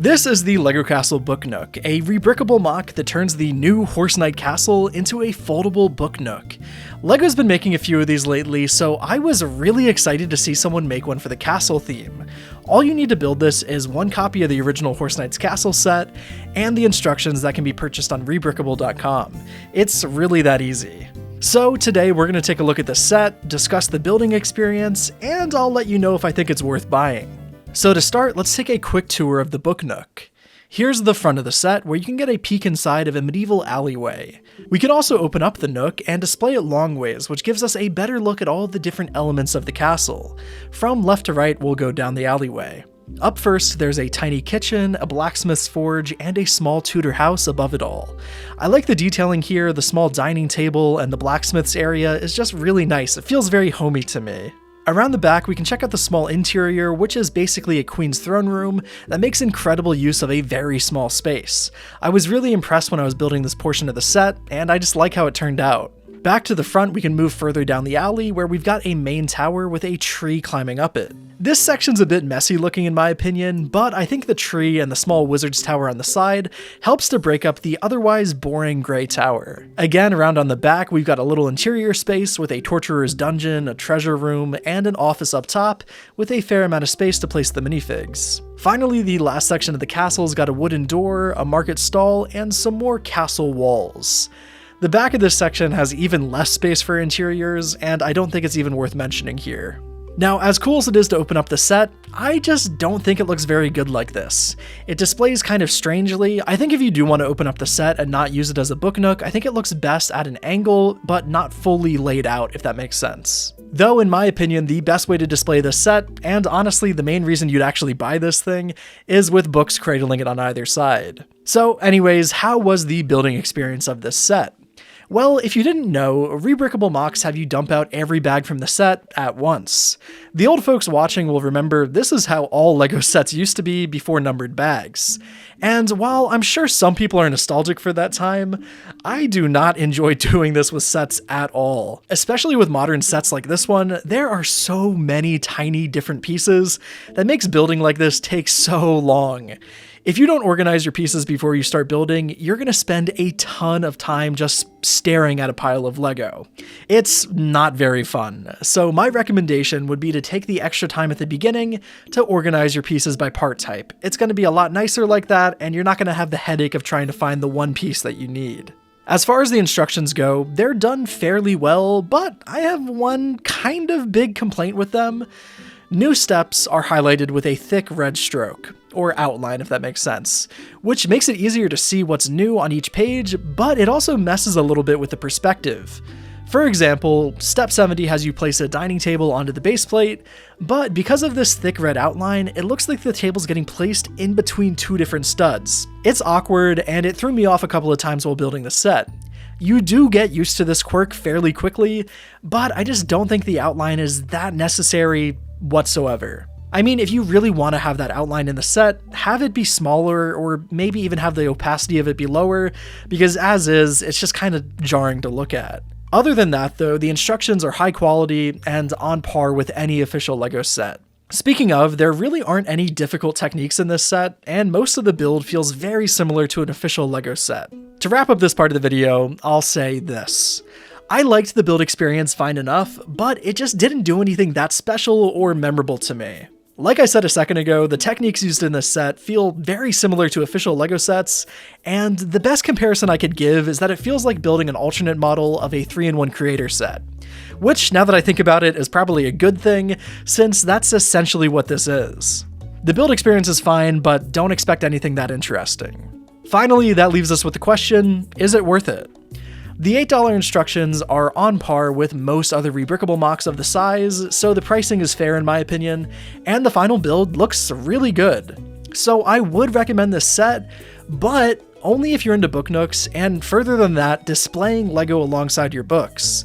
This is the LEGO Castle Book Nook, a rebrickable MOC that turns the new Horse Knight Castle into a foldable book nook. LEGO's been making a few of these lately, so I was really excited to see someone make one for the castle theme. All you need to build this is one copy of the original Horse Knight's Castle set, and the instructions that can be purchased on rebrickable.com. It's really that easy. So today we're going to take a look at the set, discuss the building experience, and I'll let you know if I think it's worth buying. So to start, let's take a quick tour of the book nook. Here's the front of the set, where you can get a peek inside of a medieval alleyway. We can also open up the nook and display it long ways, which gives us a better look at all the different elements of the castle. From left to right, we'll go down the alleyway. Up first, there's a tiny kitchen, a blacksmith's forge, and a small Tudor house above it all. I like the detailing here. The small dining table and the blacksmith's area is just really nice. It feels very homey to me. Around the back, we can check out the small interior, which is basically a queen's throne room that makes incredible use of a very small space. I was really impressed when I was building this portion of the set, and I just like how it turned out. Back to the front, we can move further down the alley where we've got a main tower with a tree climbing up it. This section's a bit messy looking in my opinion, but I think the tree and the small wizard's tower on the side helps to break up the otherwise boring gray tower. Again, around on the back, we've got a little interior space with a torturer's dungeon, a treasure room, and an office up top with a fair amount of space to place the minifigs. Finally, the last section of the castle's got a wooden door, a market stall, and some more castle walls. The back of this section has even less space for interiors, and I don't think it's even worth mentioning here. Now, as cool as it is to open up the set, I just don't think it looks very good like this. It displays kind of strangely. I think if you do want to open up the set and not use it as a book nook, I think it looks best at an angle, but not fully laid out, if that makes sense. Though, in my opinion, the best way to display this set, and honestly the main reason you'd actually buy this thing, is with books cradling it on either side. So anyways, how was the building experience of this set? Well, if you didn't know, rebrickable MOCs have you dump out every bag from the set at once. The old folks watching will remember this is how all LEGO sets used to be before numbered bags. And while I'm sure some people are nostalgic for that time, I do not enjoy doing this with sets at all. Especially with modern sets like this one, there are so many tiny different pieces that makes building like this take so long. If you don't organize your pieces before you start building, you're going to spend a ton of time just staring at a pile of Lego. It's not very fun. So my recommendation would be to take the extra time at the beginning to organize your pieces by part type. It's going to be a lot nicer like that, and you're not going to have the headache of trying to find the one piece that you need. As far as the instructions go, they're done fairly well, but I have one kind of big complaint with them. New steps are highlighted with a thick red stroke, or outline if that makes sense, which makes it easier to see what's new on each page, but it also messes a little bit with the perspective. For example, step 70 has you place a dining table onto the base plate, but because of this thick red outline, it looks like the table's getting placed in between two different studs. It's awkward, and it threw me off a couple of times while building the set. You do get used to this quirk fairly quickly, but I just don't think the outline is that necessary whatsoever. I mean, if you really want to have that outline in the set, have it be smaller, or maybe even have the opacity of it be lower, because as is, it's just kind of jarring to look at. Other than that though, the instructions are high quality and on par with any official LEGO set. Speaking of, there really aren't any difficult techniques in this set, and most of the build feels very similar to an official LEGO set. To wrap up this part of the video, I'll say this. I liked the build experience fine enough, but it just didn't do anything that special or memorable to me. Like I said a second ago, the techniques used in this set feel very similar to official LEGO sets, and the best comparison I could give is that it feels like building an alternate model of a 3-in-1 creator set. Which, now that I think about it, is probably a good thing, since that's essentially what this is. The build experience is fine, but don't expect anything that interesting. Finally, that leaves us with the question, is it worth it? The $8 instructions are on par with most other rebrickable MOCs of the size, so the pricing is fair in my opinion, and the final build looks really good. So I would recommend this set, but only if you're into book nooks, and further than that, displaying LEGO alongside your books.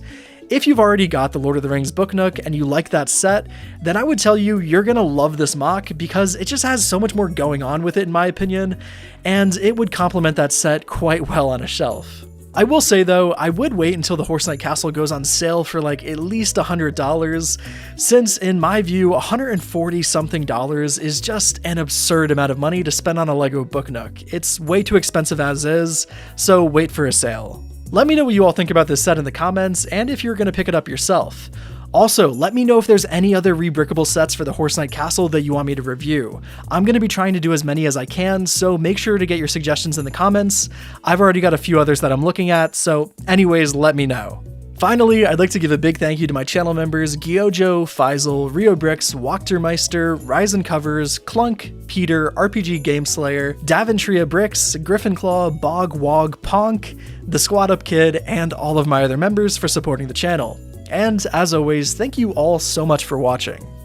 If you've already got the Lord of the Rings book nook and you like that set, then I would tell you you're gonna love this MOC because it just has so much more going on with it in my opinion, and it would complement that set quite well on a shelf. I will say though, I would wait until the Horse Knight Castle goes on sale for like at least $100, since in my view, $140 something is just an absurd amount of money to spend on a LEGO Book Nook. It's way too expensive as is, so wait for a sale. Let me know what you all think about this set in the comments, and if you're gonna pick it up yourself. Also, let me know if there's any other rebrickable sets for the Horse Knight Castle that you want me to review. I'm going to be trying to do as many as I can, so make sure to get your suggestions in the comments. I've already got a few others that I'm looking at, so anyways, let me know. Finally, I'd like to give a big thank you to my channel members Gyojo, Faisal, Rio Bricks, Walkdermeister, Ryzen Covers, Clunk, Peter, RPG Gameslayer, Daventria Bricks, Griffinclaw, Bog Wog Ponk, The Squad Up Kid, and all of my other members for supporting the channel. And as always, thank you all so much for watching.